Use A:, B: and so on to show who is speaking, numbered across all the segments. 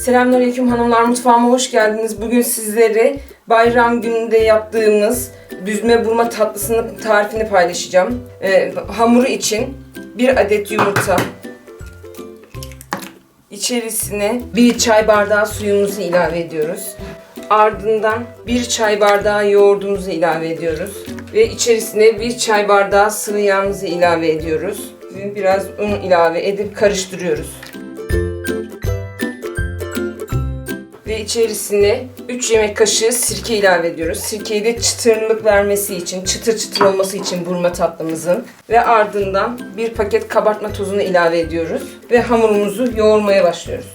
A: Selamünaleyküm hanımlar, mutfağıma hoş geldiniz. Bugün sizlere bayram gününde yaptığımız büzme burma tatlısının tarifini paylaşacağım. Hamuru için 1 adet yumurta, içerisine 1 çay bardağı suyumuzu ilave ediyoruz. Ardından 1 çay bardağı yoğurdumuzu ilave ediyoruz. Ve içerisine 1 çay bardağı sıvı yağımızı ilave ediyoruz. Biraz un ilave edip karıştırıyoruz. Ve içerisine 3 yemek kaşığı sirke ilave ediyoruz. Sirkeyi de çıtırlık vermesi için, çıtır çıtır olması için burma tatlımızın. Ve ardından 1 paket kabartma tozunu ilave ediyoruz. Ve hamurumuzu yoğurmaya başlıyoruz.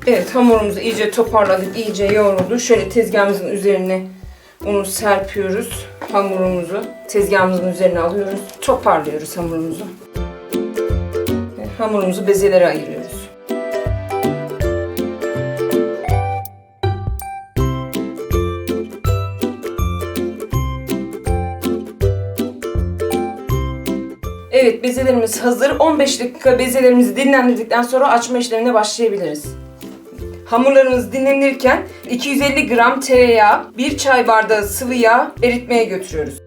A: Evet, hamurumuzu iyice toparladık, iyice yoğruldu. Şöyle tezgahımızın üzerine unu serpiyoruz. Hamurumuzu tezgahımızın üzerine alıyoruz. Toparlıyoruz hamurumuzu. Ve hamurumuzu bezelere ayırıyoruz. Evet, bezelerimiz hazır. 15 dakika bezelerimizi dinlendirdikten sonra açma işlemine başlayabiliriz. Hamurlarımız dinlenirken 250 gram tereyağı, 1 çay bardağı sıvı yağ eritmeye götürüyoruz.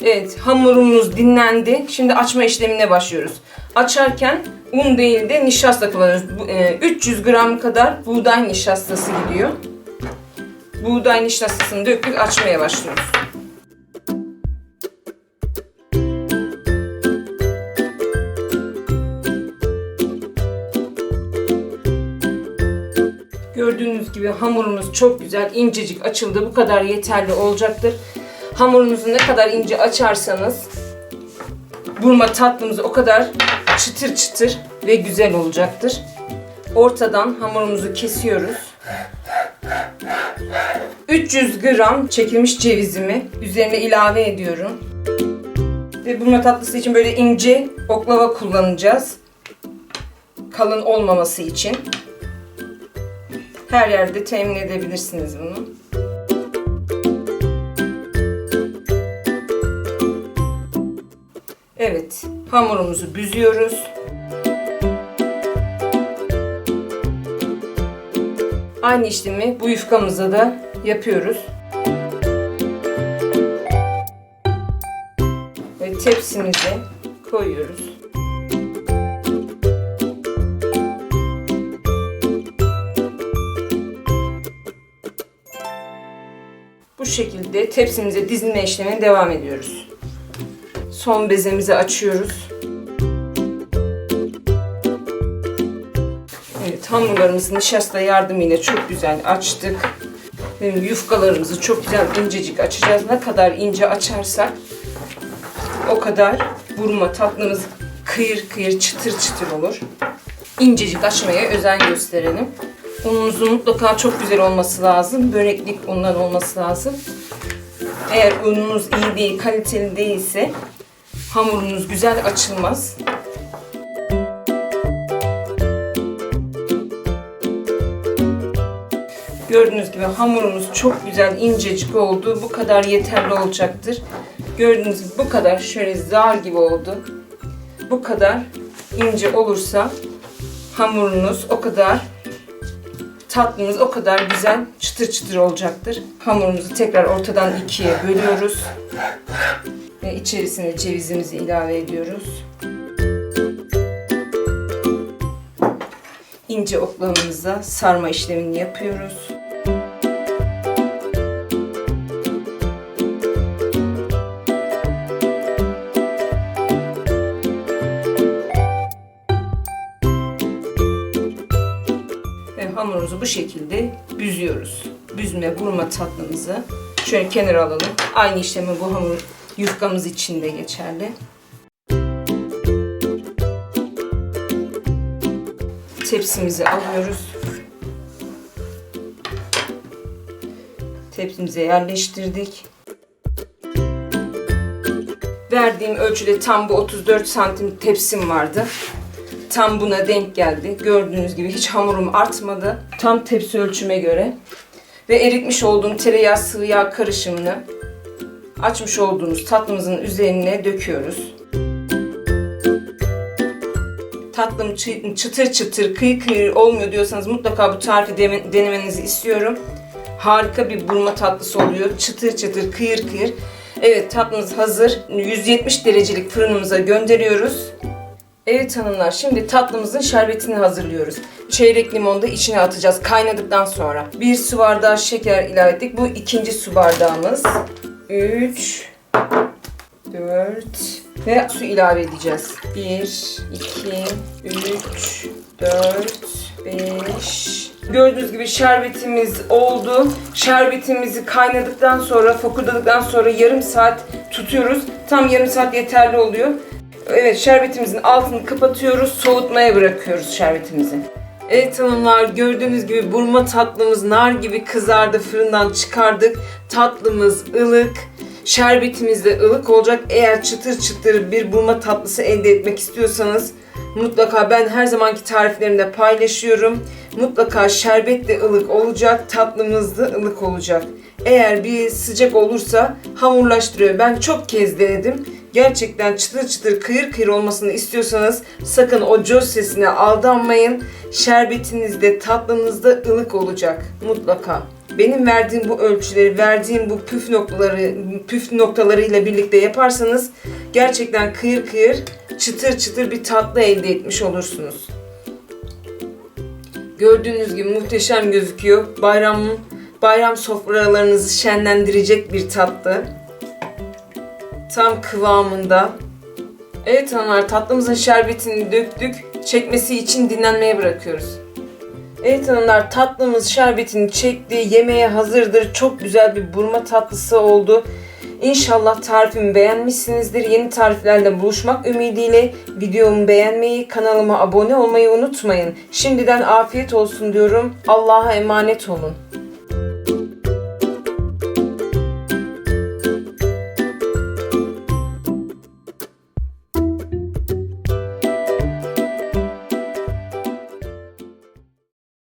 A: Evet, hamurumuz dinlendi. Şimdi açma işlemine başlıyoruz. Açarken un değil de nişasta kullanıyoruz. 300 gram kadar buğday nişastası gidiyor. Buğday nişastasını döktük, açmaya başlıyoruz. Gördüğünüz gibi hamurumuz çok güzel, incecik açıldı. Bu kadar yeterli olacaktır. Hamurunuzu ne kadar ince açarsanız burma tatlımız o kadar çıtır çıtır ve güzel olacaktır. Ortadan hamurumuzu kesiyoruz. 300 gram çekilmiş cevizimi üzerine ilave ediyorum. Ve burma tatlısı için böyle ince oklava kullanacağız. Kalın olmaması için. Her yerde temin edebilirsiniz bunu. Evet, hamurumuzu büzüyoruz. Aynı işlemi bu yufkamıza da yapıyoruz. Ve tepsimize koyuyoruz. Bu şekilde tepsimize dizilme işlemine devam ediyoruz. Son bezemizi açıyoruz. Evet, hamurlarımızı nişasta yardımıyla çok güzel açtık. Yufkalarımızı çok güzel incecik açacağız. Ne kadar ince açarsak o kadar burma tatlımız kıyır kıyır, çıtır çıtır olur. İncecik açmaya özen gösterelim. Ununuzun mutlaka çok güzel olması lazım. Böreklik undan olması lazım. Eğer ununuz iyi değil, kaliteli değilse hamurunuz güzel açılmaz. Gördüğünüz gibi hamurumuz çok güzel incecik oldu. Bu kadar yeterli olacaktır. Gördüğünüz gibi bu kadar şöyle zar gibi oldu. Bu kadar ince olursa hamurunuz o kadar, tatlımız o kadar güzel çıtır çıtır olacaktır. Hamurumuzu tekrar ortadan ikiye bölüyoruz. Ve içerisine cevizimizi ilave ediyoruz. İnce oklavamızda sarma işlemini yapıyoruz. Hamurumuzu bu şekilde büzüyoruz. Büzme burma tatlımızı şöyle kenara alalım. Aynı işlemi bu hamur yufkamız için de geçerli. Tepsimizi alıyoruz. Tepsimize yerleştirdik. Verdiğim ölçüde tam bu 34 santim tepsim vardı. Tam buna denk geldi. Gördüğünüz gibi hiç hamurum artmadı. Tam tepsi ölçüme göre. Ve eritmiş olduğum tereyağı sıvı yağ karışımını açmış olduğumuz tatlımızın üzerine döküyoruz. tatlım çıtır çıtır, kıyır kıyır olmuyor diyorsanız mutlaka bu tarifi denemenizi istiyorum. Harika bir burma tatlısı oluyor. Çıtır çıtır, kıyır kıyır. Evet, tatlımız hazır. 170 derecelik fırınımıza gönderiyoruz. Evet hanımlar, şimdi tatlımızın şerbetini hazırlıyoruz. Çeyrek limonu da içine atacağız kaynadıktan sonra. 1 su bardağı şeker ilave ettik. Bu ikinci su bardağımız. 3, 4 ve su ilave edeceğiz. 1, 2, 3, 4, 5. Gördüğünüz gibi şerbetimiz oldu. Şerbetimizi kaynadıktan sonra, fokurdadıktan sonra yarım saat tutuyoruz. Tam yarım saat yeterli oluyor. Evet, şerbetimizin altını kapatıyoruz. Soğutmaya bırakıyoruz şerbetimizi. Evet hanımlar, gördüğünüz gibi burma tatlımız nar gibi kızardı. Fırından çıkardık. Tatlımız ılık. Şerbetimiz de ılık olacak. Eğer çıtır çıtır bir burma tatlısı elde etmek istiyorsanız mutlaka, ben her zamanki tariflerimde paylaşıyorum. Mutlaka şerbet de ılık olacak, tatlımız da ılık olacak. Eğer bir sıcak olursa hamurlaştırıyor. Ben çok kez denedim. Gerçekten çıtır çıtır, kıyır kıyır olmasını istiyorsanız sakın o cöz sesine aldanmayın. Şerbetiniz de tatlınız da ılık olacak mutlaka. Benim verdiğim bu ölçüleri, verdiğim bu püf noktalarıyla birlikte yaparsanız gerçekten kıyır kıyır, çıtır çıtır bir tatlı elde etmiş olursunuz. Gördüğünüz gibi muhteşem gözüküyor. Bayram sofralarınızı şenlendirecek bir tatlı. Tam kıvamında. Evet hanımlar, tatlımızın şerbetini döktük. Çekmesi için dinlenmeye bırakıyoruz. Evet hanımlar, tatlımız şerbetini çekti. Yemeğe hazırdır. Çok güzel bir burma tatlısı oldu. İnşallah tarifimi beğenmişsinizdir. Yeni tariflerle buluşmak ümidiyle videomu beğenmeyi, kanalıma abone olmayı unutmayın. Şimdiden afiyet olsun diyorum. Allah'a emanet olun.